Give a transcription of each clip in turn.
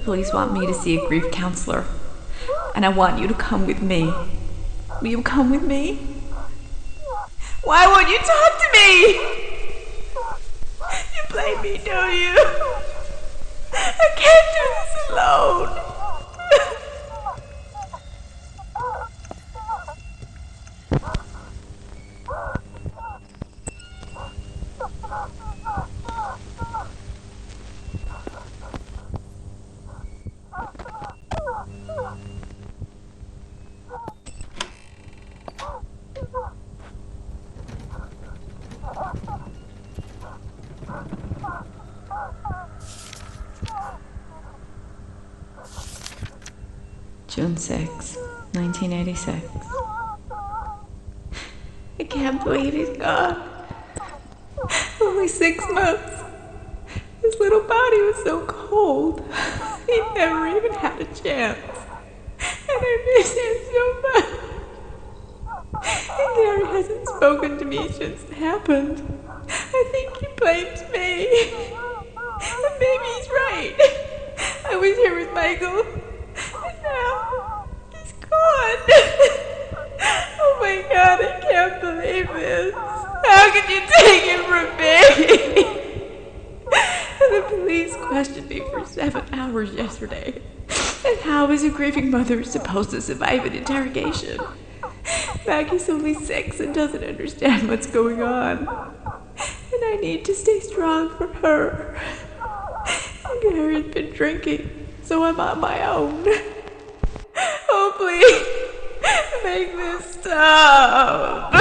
police want me to see a grief counselor, and I want you to come with me. Will you come with me? Why won't you talk to me? You blame me, don't you? I can't do this alone. June 6, 1986. I can't believe he's gone. Only 6 months. His little body was so cold. He never even had a chance. And I miss him so much. And Gary hasn't spoken to me since it happened. I think he blames me. And maybe he's right. I was here with Michael. And now he's gone. Oh my God, I can't believe this. How could you take him from me? The police questioned me for 7 hours yesterday. And how is a grieving mother supposed to survive an interrogation? Maggie's only 6 and doesn't understand what's going on. And I need to stay strong for her. Gary's been drinking, so I'm on my own. Oh, please, make this stop.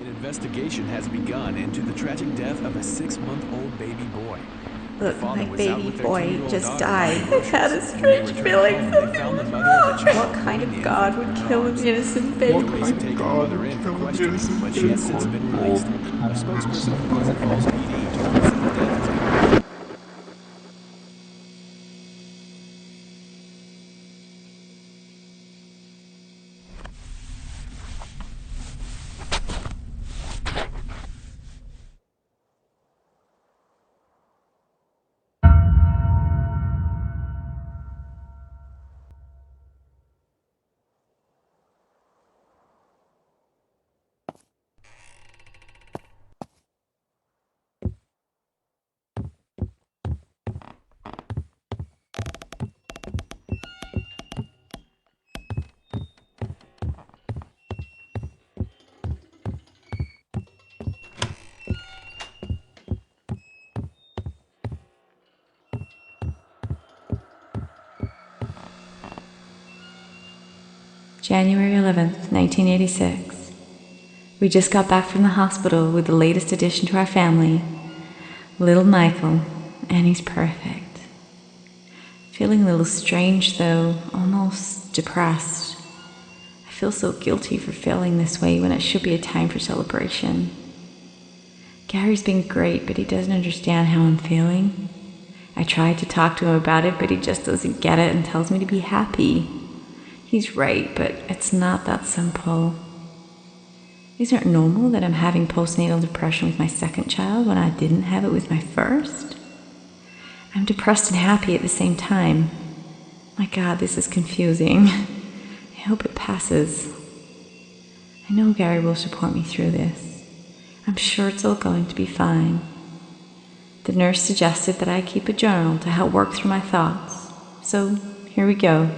Investigation has begun into the tragic death of a 6-month-old baby boy. Look, my baby boy just died. I had a strange feeling something was wrong. What kind of God would kill an innocent baby? Police have taken the mother in for questioning, but she has since been released. A spokesperson for Pleasant Falls PD told us that the death has been January 11th, 1986. We just got back from the hospital with the latest addition to our family, little Michael, and he's perfect. Feeling a little strange though, almost depressed. I feel so guilty for feeling this way when it should be a time for celebration. Gary's been great, but he doesn't understand how I'm feeling. I tried to talk to him about it, but he just doesn't get it and tells me to be happy. He's right, but it's not that simple. Isn't it normal that I'm having postnatal depression with my second child when I didn't have it with my first? I'm depressed and happy at the same time. My God, this is confusing. I hope it passes. I know Gary will support me through this. I'm sure it's all going to be fine. The nurse suggested that I keep a journal to help work through my thoughts. So here we go.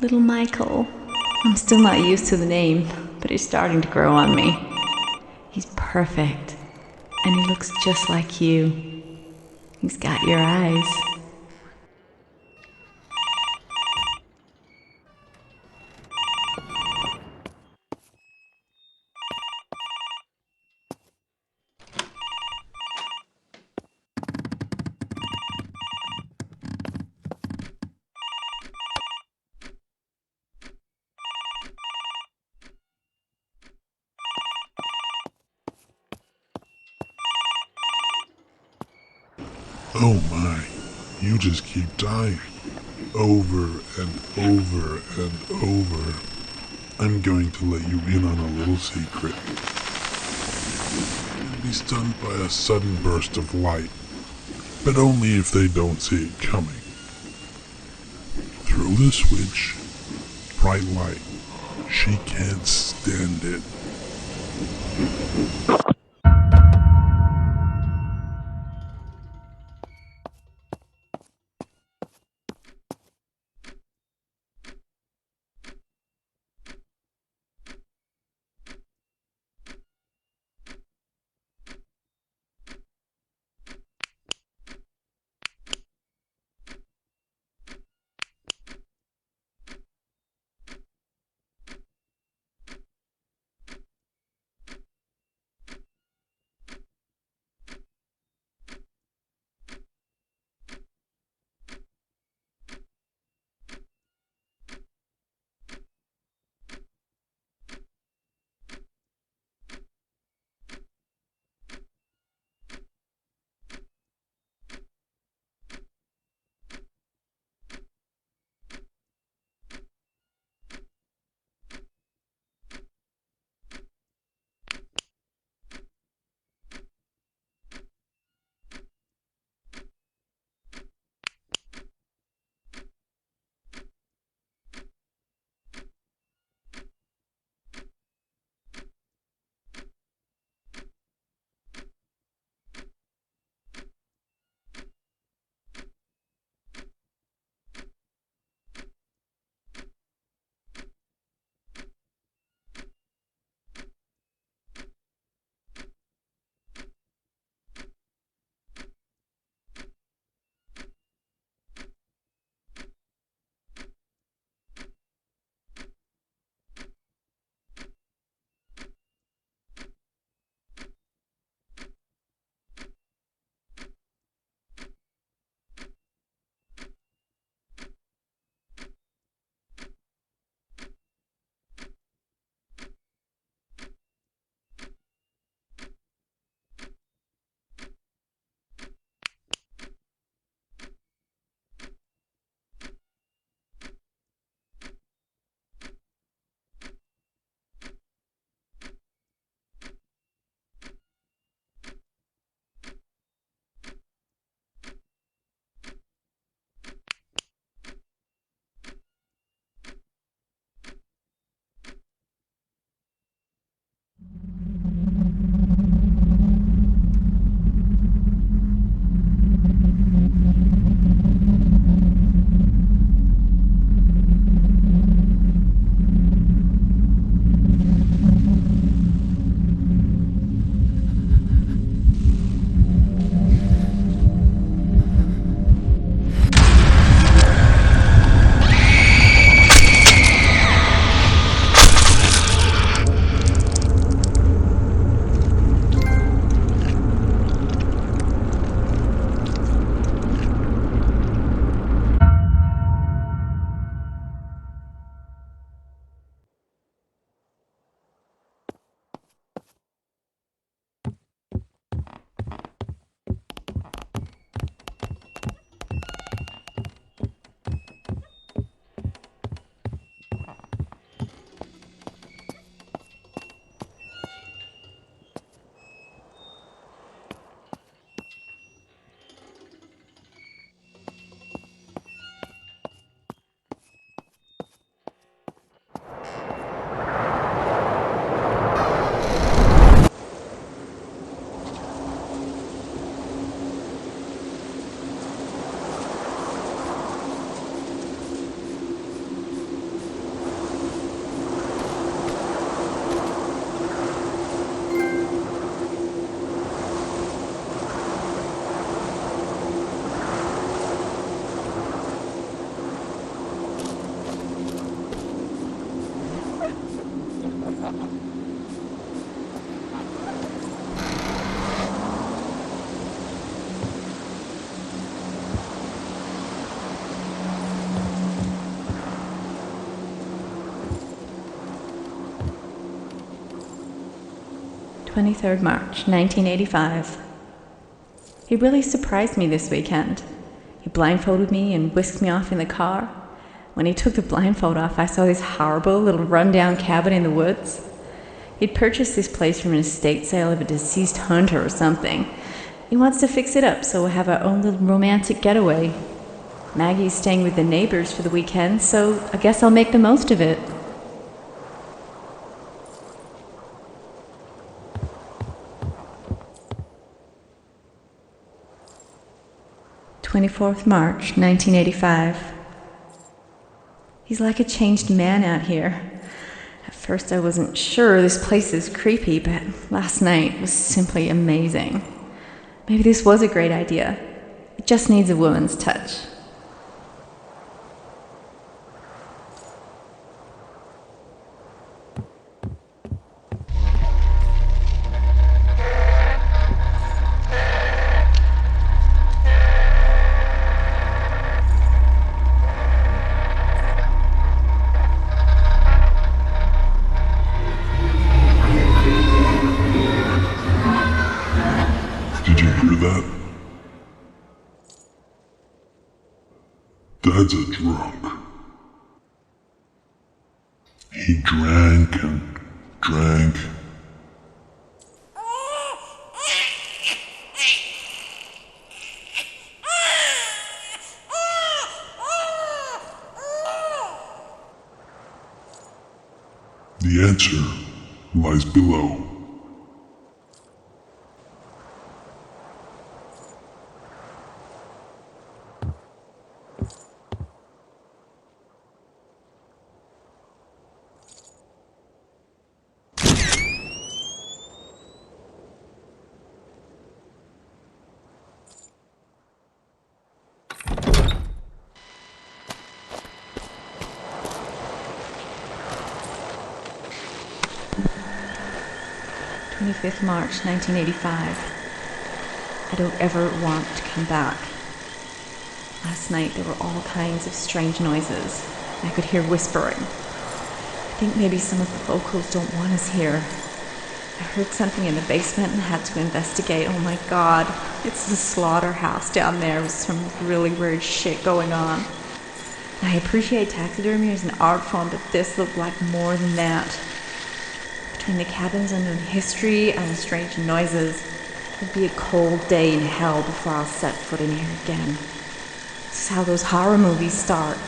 Little Michael. I'm still not used to the name, but it's starting to grow on me. He's perfect, and he looks just like you. He's got your eyes. Oh my, you just keep dying. Over and over and over. I'm going to let you in on a little secret. You'll be stunned by a sudden burst of light, but only if they don't see it coming. Throw the switch. Bright light. She can't stand it. 23rd March, 1985. He really surprised me this weekend. He blindfolded me and whisked me off in the car. When he took the blindfold off, I saw this horrible little rundown cabin in the woods. He'd purchased this place from an estate sale of a deceased hunter or something. He wants to fix it up so we'll have our own little romantic getaway. Maggie's staying with the neighbors for the weekend, so I guess I'll make the most of it. March 1985. He's like a changed man out here. At first I wasn't sure this place is creepy, but last night was simply amazing. Maybe this was a great idea. It just needs a woman's touch. Dad's a drunk. He drank and drank. The answer lies below. March 1985. I don't ever want to come back. Last night there were all kinds of strange noises. I could hear whispering. I think maybe some of the locals don't want us here. I heard something in the basement and had to investigate. Oh my god, it's the slaughterhouse down there with some really weird shit going on. I appreciate taxidermy as an art form, but this looked like more than that. Between the cabins unknown history and the strange noises, it'd be a cold day in hell before I'll set foot in here again. This is how those horror movies start.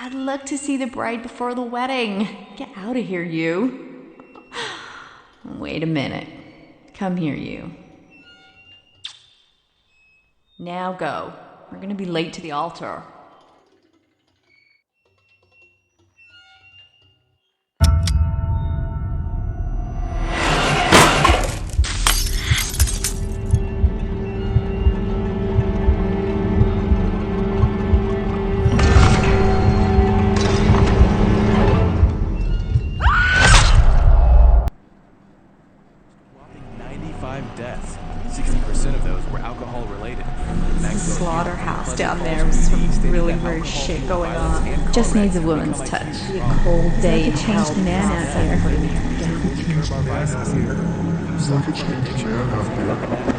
bad luck to see the bride before the wedding. Get out of here, you. Wait a minute. Come here, you. Now go. We're gonna be late to the altar. Deaths. 60% of those were alcohol related. Slaughterhouse down there with some really weird shit going on. Just needs a woman's touch. Be a cold day in hell. Changed man out here. It's like a changed man out here.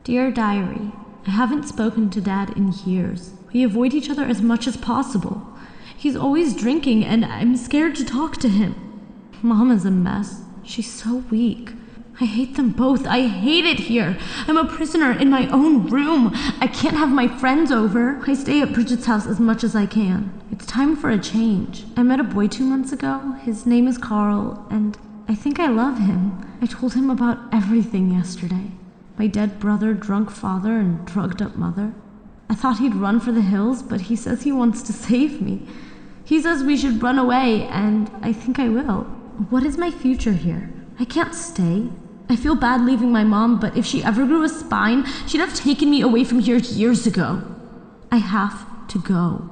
Dear Diary, I haven't spoken to Dad in years. We avoid each other as much as possible. He's always drinking and I'm scared to talk to him. Mom is a mess. She's so weak. I hate them both. I hate it here. I'm a prisoner in my own room. I can't have my friends over. I stay at Bridget's house as much as I can. It's time for a change. I met a boy 2 months ago. His name is Carl, and I think I love him. I told him about everything yesterday. My dead brother, drunk father, and drugged up mother. I thought he'd run for the hills, but he says he wants to save me. He says we should run away, and I think I will. What is my future here? I can't stay. I feel bad leaving my mom, but if she ever grew a spine, she'd have taken me away from here years ago. I have to go.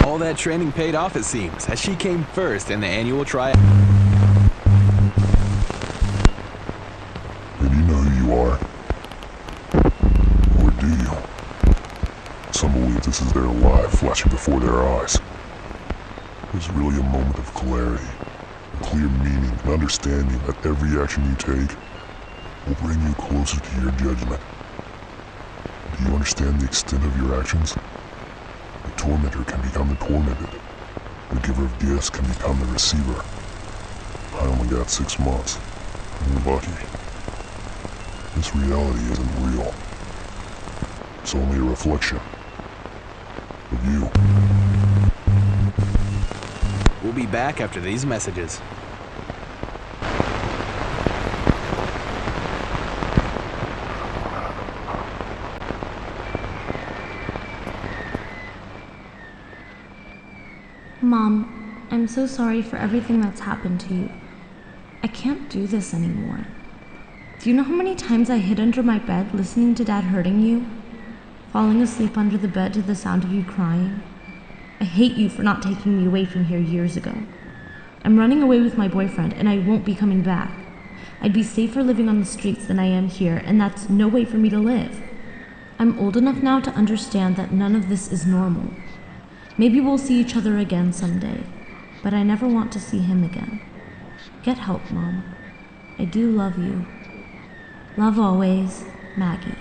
All that training paid off, it seems, as she came first in the annual tryout. And you know who you are? Or do you? Some believe this is their life flashing before their eyes. There's really a moment of clarity, a clear meaning, and understanding that every action you take will bring you closer to your judgment. Do you understand the extent of your actions? The tormentor can become the tormented. The giver of gifts can become the receiver. I only got 6 months. I'm lucky. This reality isn't real. It's only a reflection of you. We'll be back after these messages. Mom, I'm so sorry for everything that's happened to you. I can't do this anymore. Do you know how many times I hid under my bed listening to Dad hurting you? Falling asleep under the bed to the sound of you crying? I hate you for not taking me away from here years ago. I'm running away with my boyfriend and I won't be coming back. I'd be safer living on the streets than I am here, and that's no way for me to live. I'm old enough now to understand that none of this is normal. Maybe we'll see each other again someday, but I never want to see him again. Get help, Mom. I do love you. Love always, Maggie.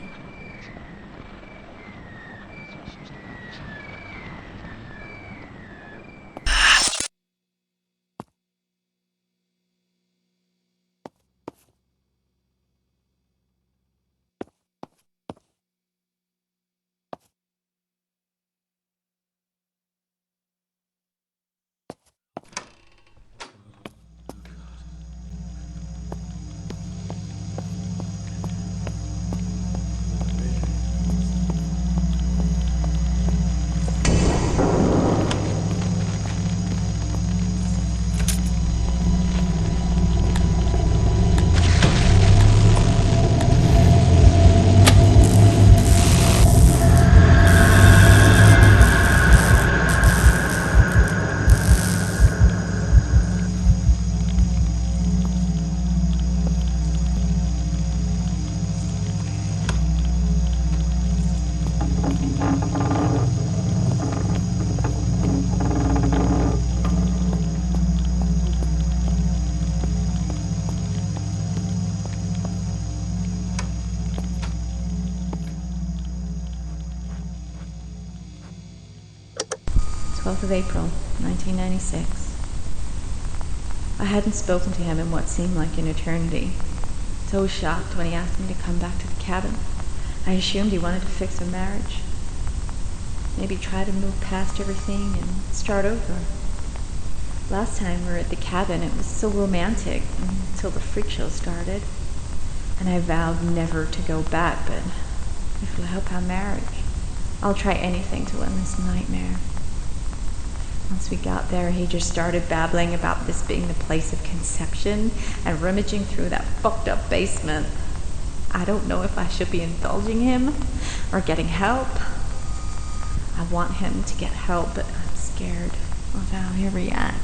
Of April, 1996. I hadn't spoken to him in what seemed like an eternity. So I was shocked when he asked me to come back to the cabin. I assumed he wanted to fix our marriage. Maybe try to move past everything and start over. Last time we were at the cabin, it was so romantic until the freak show started. And I vowed never to go back, but if it'll help our marriage, I'll try anything to end this nightmare. Once we got there, he just started babbling about this being the place of conception and rummaging through that fucked up basement. I don't know if I should be indulging him or getting help. I want him to get help, but I'm scared of how he'll react.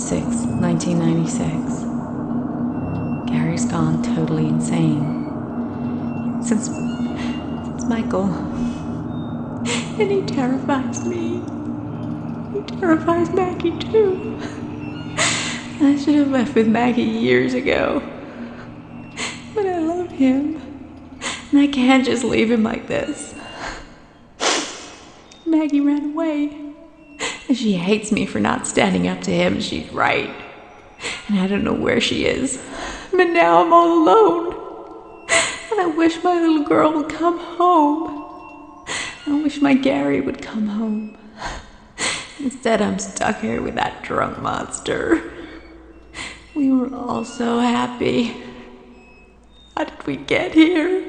6th, 1996. Gary's gone totally insane. Since Michael. And he terrifies me. He terrifies Maggie too. I should have left with Maggie years ago. But I love him. And I can't just leave him like this. Maggie ran away. And she hates me for not standing up to him. She's right. And I don't know where she is. But now I'm all alone. And I wish my little girl would come home. I wish my Gary would come home. Instead, I'm stuck here with that drunk monster. We were all so happy. How did we get here?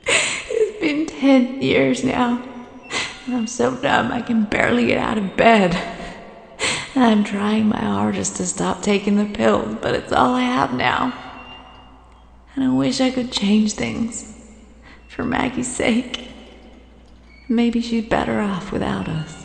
It's been 10 years now. And I'm so dumb I can barely get out of bed. And I'm trying my hardest to stop taking the pills, but it's all I have now. And I wish I could change things. For Maggie's sake. Maybe she's better off without us.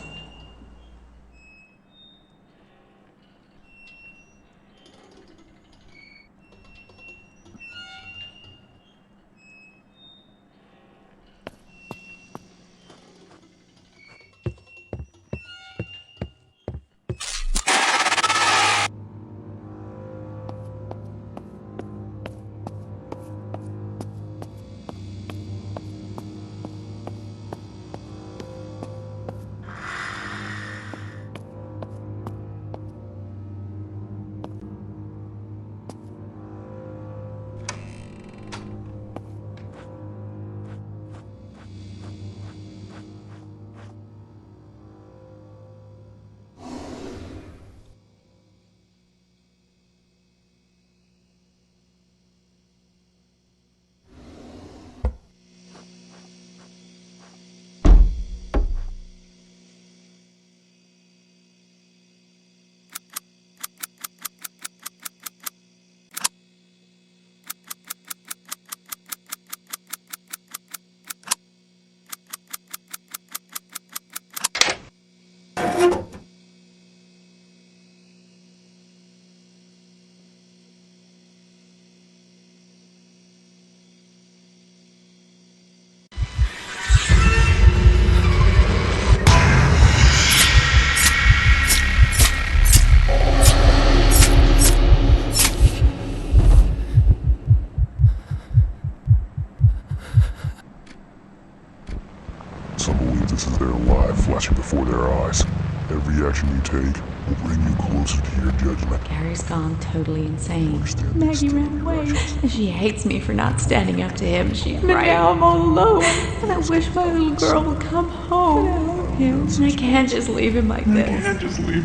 Some believe this is their life flashing before their eyes. Every action you take will bring you closer to your judgment. Gary's gone totally insane. Understand Maggie these ran away. actions. And she hates me for not standing up to him. She's right. Now I'm all alone. And I wish my little girl would come home. And I love him. And I can't just leave him like this. This reality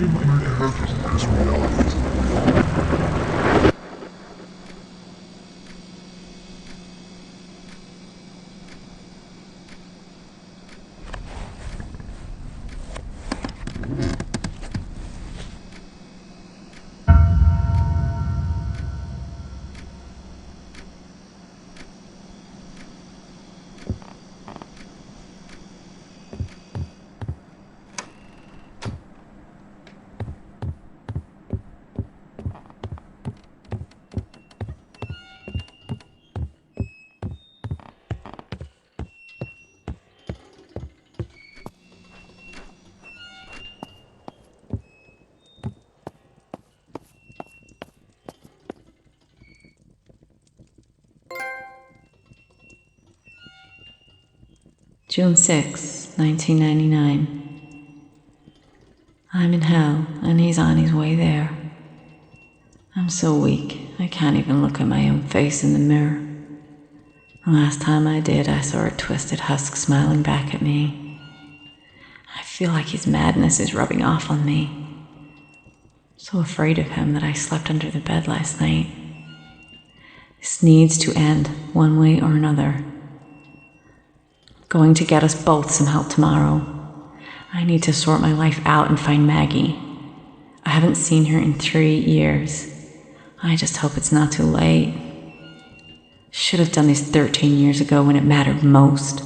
isn't real. June 6, 1999. I'm in hell, and he's on his way there. I'm so weak, I can't even look at my own face in the mirror. The last time I did, I saw a twisted husk smiling back at me. I feel like his madness is rubbing off on me. So afraid of him that I slept under the bed last night. This needs to end, one way or another. Going to get us both some help tomorrow. I need to sort my life out and find Maggie. I haven't seen her in 3 years. I just hope it's not too late. Should have done this 13 years ago when it mattered most.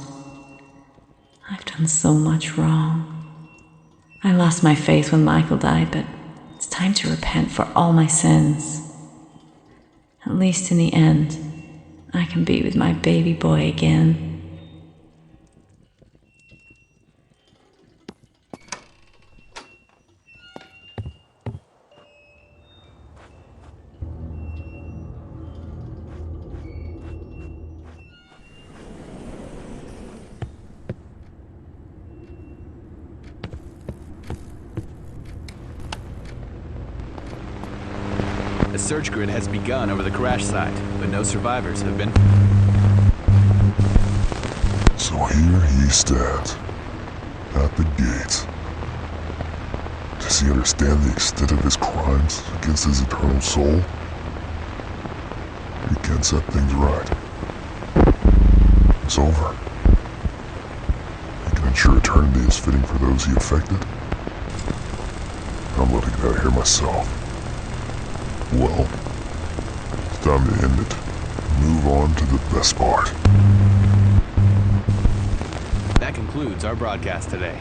I've done so much wrong. I lost my faith when Michael died, but it's time to repent for all my sins. At least in the end, I can be with my baby boy again. A search grid has begun over the crash site, but no survivors have been. So here he stands, at the gate. Does he understand the extent of his crimes against his eternal soul? He can't set things right. It's over. He can ensure eternity is fitting for those he affected. I'm about to get out of here myself. Well, it's time to end it. Move on to the best part. That concludes our broadcast today.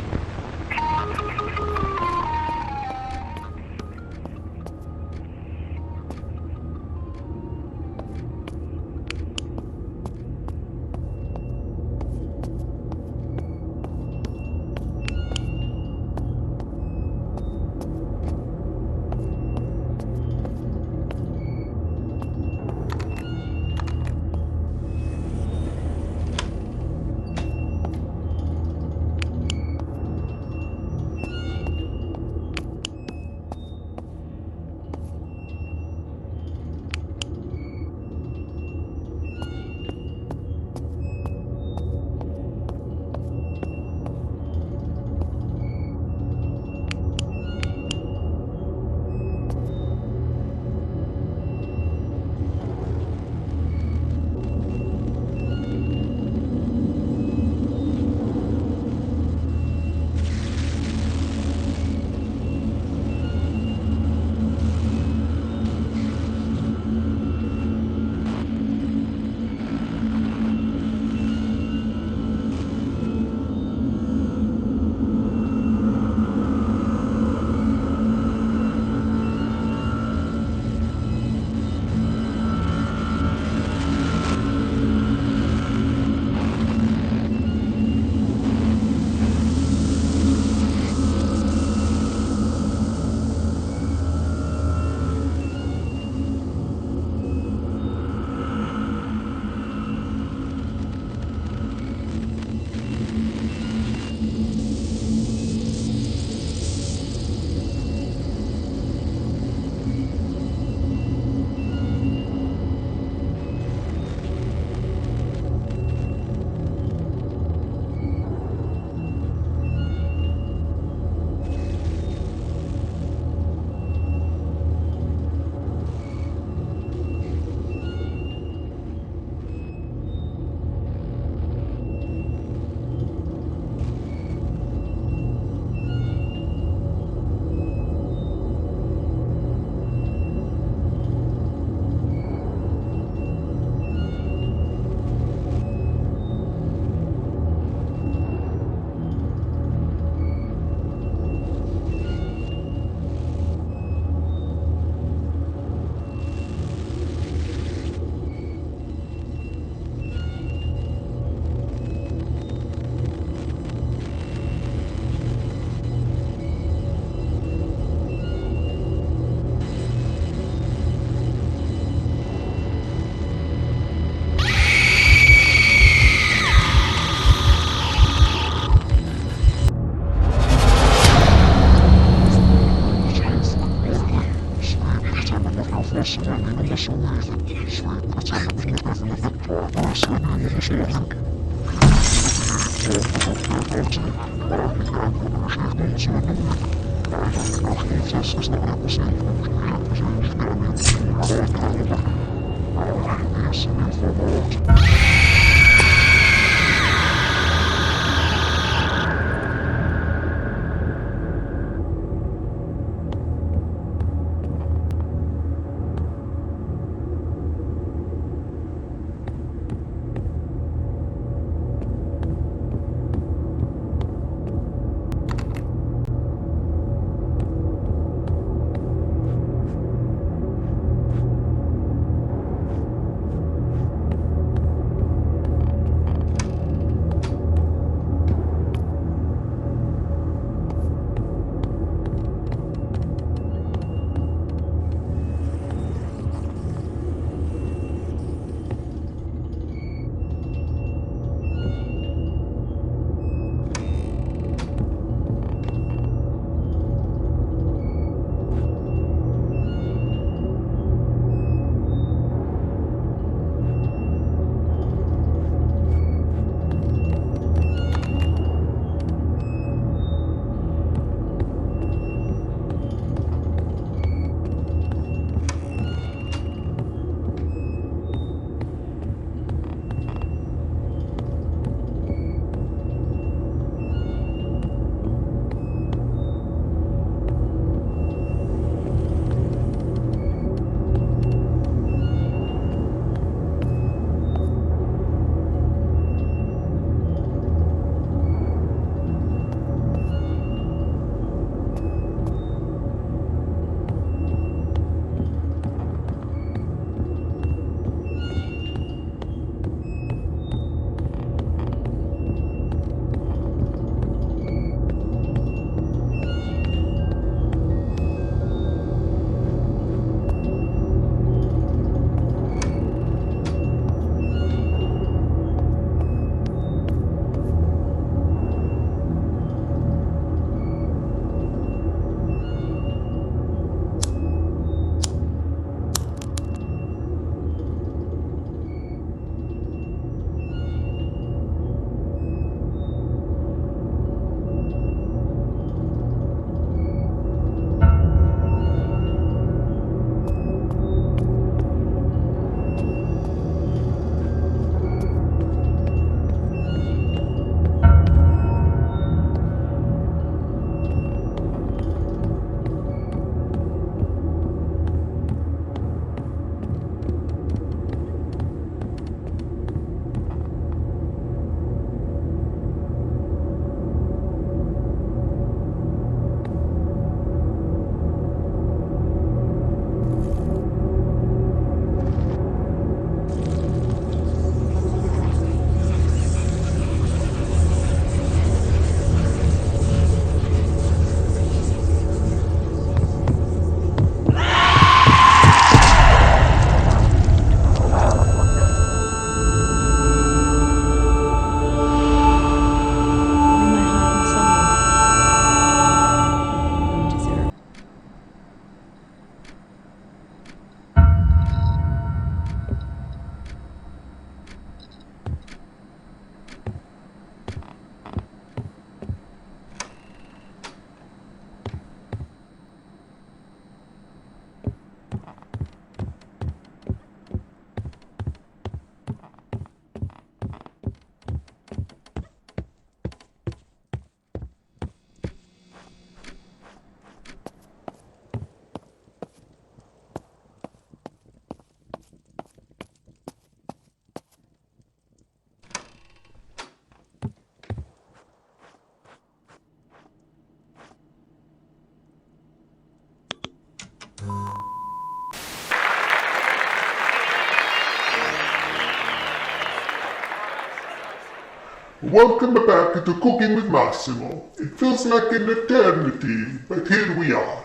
Welcome back to Cooking with Massimo. It feels like an eternity, but here we are.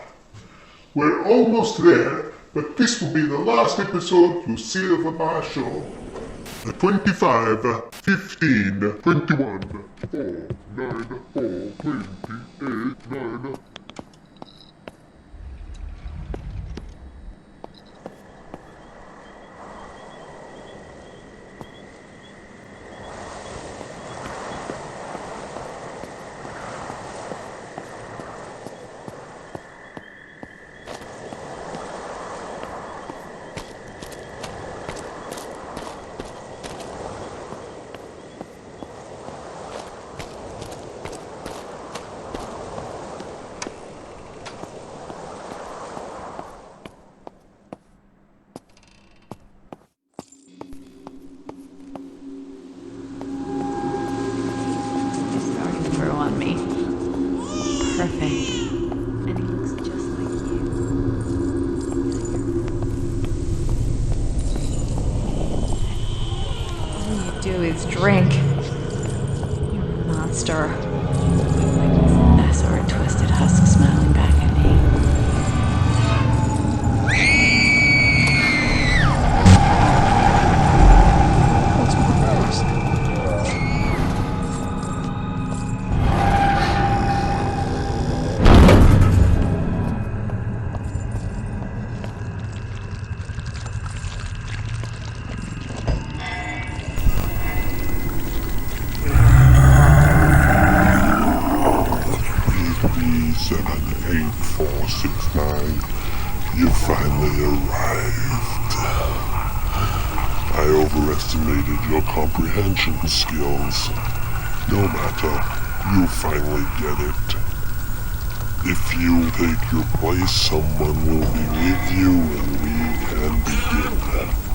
We're almost there, but this will be the last episode you see of my show. 25, 15, 21, 4, 9, 4, 28, 9. Drink. You're a monster. I saw a twisted husk smiling back at me. What's my face? You finally arrived. I overestimated your comprehension skills. No matter, you finally get it. If you take your place, someone will be with you and we can begin.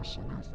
Seriously.